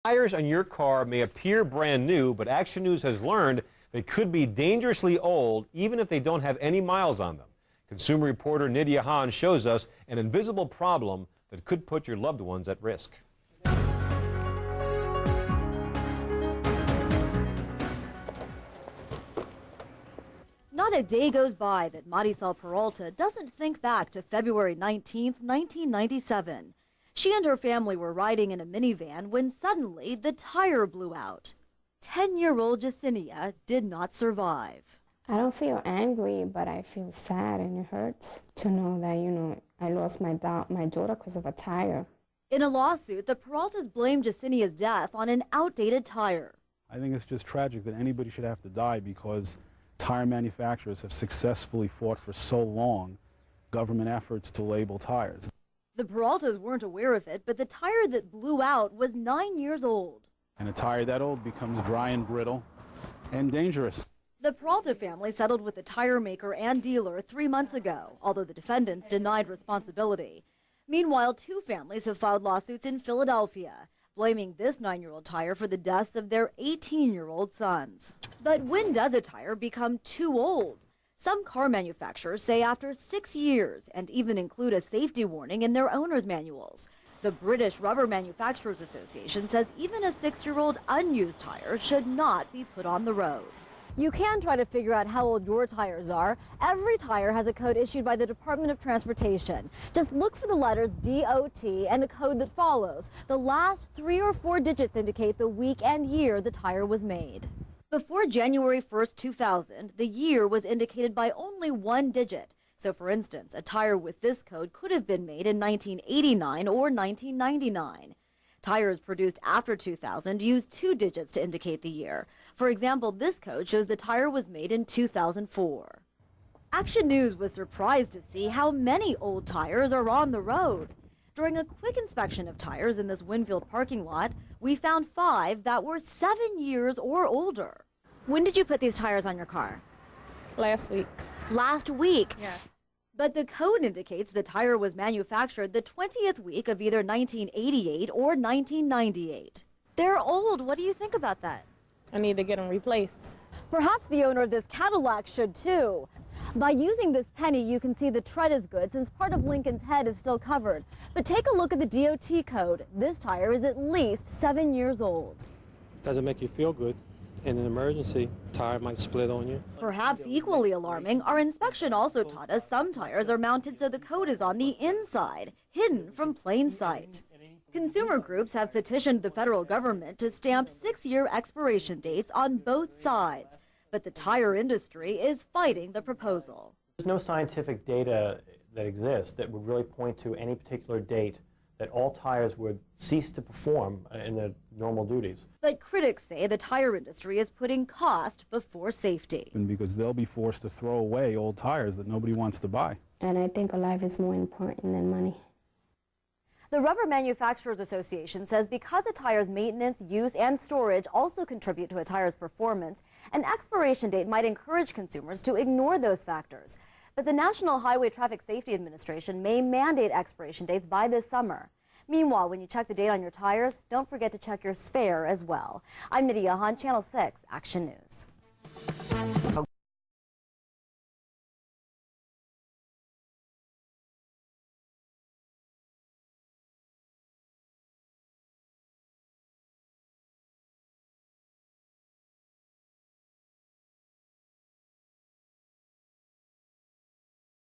Tires on your car may appear brand new, but Action News has learned they could be dangerously old even if they don't have any miles on them. Consumer reporter Nydia Hahn shows us an invisible problem that could put your loved ones at risk. Not a day goes by that Marisol Peralta doesn't think back to February 19th, 1997. She and her family were riding in a minivan when suddenly the tire blew out. 10-year-old Jacinia did not survive. I don't feel angry, but I feel sad, and it hurts to know that, I lost my daughter because of a tire. In a lawsuit, the Peraltas blamed Jacinia's death on an outdated tire. I think it's just tragic that anybody should have to die because tire manufacturers have successfully fought for so long government efforts to label tires. The Peraltas weren't aware of it, but the tire that blew out was 9 years old. And a tire that old becomes dry and brittle and dangerous. The Peralta family settled with the tire maker and dealer 3 months ago, although the defendants denied responsibility. Meanwhile, 2 families have filed lawsuits in Philadelphia, blaming this 9-year-old tire for the deaths of their 18-year-old sons. But when does a tire become too old? Some car manufacturers say after 6 years, and even include a safety warning in their owner's manuals. The British Rubber Manufacturers Association says even a 6-year-old unused tire should not be put on the road. You can try to figure out how old your tires are. Every tire has a code issued by the Department of Transportation. Just look for the letters DOT and the code that follows. The last 3 or 4 digits indicate the week and year the tire was made. Before January 1st, 2000, the year was indicated by only 1 digit. So, for instance, a tire with this code could have been made in 1989 or 1999. Tires produced after 2000 use 2 digits to indicate the year. For example, this code shows the tire was made in 2004. Action News was surprised to see how many old tires are on the road. During a quick inspection of tires in this Winfield parking lot, we found 5 that were 7 years or older. When did you put these tires on your car? Last week. Last week? Yes. But the code indicates the tire was manufactured the 20th week of either 1988 or 1998. They're old. What do you think about that? I need to get them replaced. Perhaps the owner of this Cadillac should too. By using this penny, you can see the tread is good since part of Lincoln's head is still covered. But take a look at the DOT code. This tire is at least 7 years old. Doesn't make you feel good. In an emergency, tire might split on you. Perhaps equally alarming, our inspection also taught us some tires are mounted so the code is on the inside, hidden from plain sight. Consumer groups have petitioned the federal government to stamp 6-year expiration dates on both sides. But the tire industry is fighting the proposal. There's no scientific data that exists that would really point to any particular date that all tires would cease to perform in their normal duties. But critics say the tire industry is putting cost before safety. And because they'll be forced to throw away old tires that nobody wants to buy. And I think a life is more important than money. The Rubber Manufacturers Association says because a tire's maintenance, use, and storage also contribute to a tire's performance, an expiration date might encourage consumers to ignore those factors. But the National Highway Traffic Safety Administration may mandate expiration dates by this summer. Meanwhile, when you check the date on your tires, don't forget to check your spare as well. I'm Nydia Hahn, Channel 6 Action News.